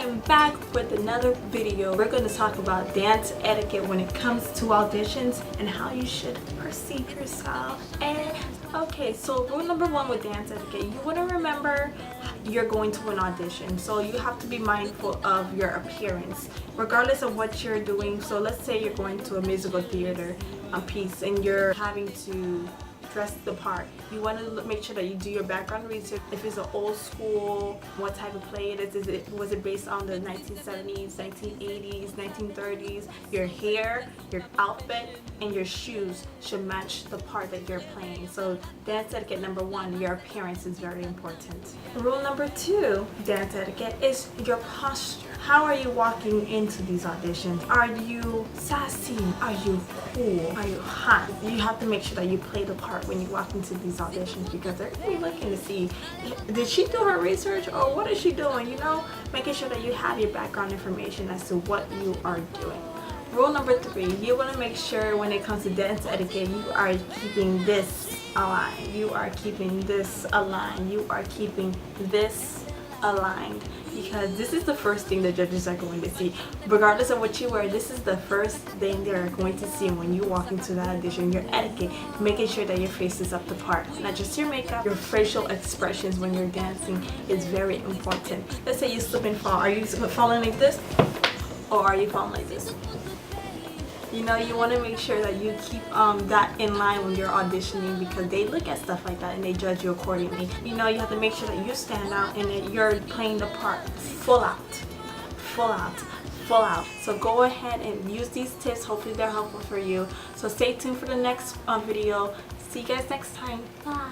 am back with another video. We're going to talk about dance etiquette when it comes to auditions and how you should perceive yourself. And okay, so rule number one with dance etiquette, you want to remember you're going to an audition, so you have to be mindful of your appearance regardless of what you're doing. So let's say you're going to a musical theater piece and you're having to dress the part. You want to make sure that you do your background research. If it's an old school, what type of play it is. Was it based on the 1970s, 1980s, 1930s? Your hair, your outfit, and your shoes should match the part that you're playing. So dance etiquette number one, your appearance is very important. Rule number two, dance etiquette, is your posture. How are you walking into these auditions? Are you sassy? Are you cool? Are you hot? You have to make sure that you play the part when you walk into these auditions, because they're really looking to see, did she do her research or what is she doing? You know, making sure that you have your background information as to what you are doing. Rule number three, you want to make sure when it comes to dance etiquette, you are keeping this aligned. You are keeping this aligned. You are keeping this aligned, because this is the first thing the judges are going to see. Regardless of what you wear, this is the first thing they're going to see when you walk into that audition. Your etiquette, making sure that your face is up to par. Not just your makeup, your facial expressions when you're dancing is very important. Let's say you slip and fall. Are you falling like this? Or are you falling like this? You know, you want to make sure that you keep that in line when you're auditioning, because they look at stuff like that and they judge you accordingly. You know, you have to make sure that you stand out and that you're playing the part full out, full out, full out. So go ahead and use these tips. Hopefully they're helpful for you. So stay tuned for the next video. See you guys next time. Bye.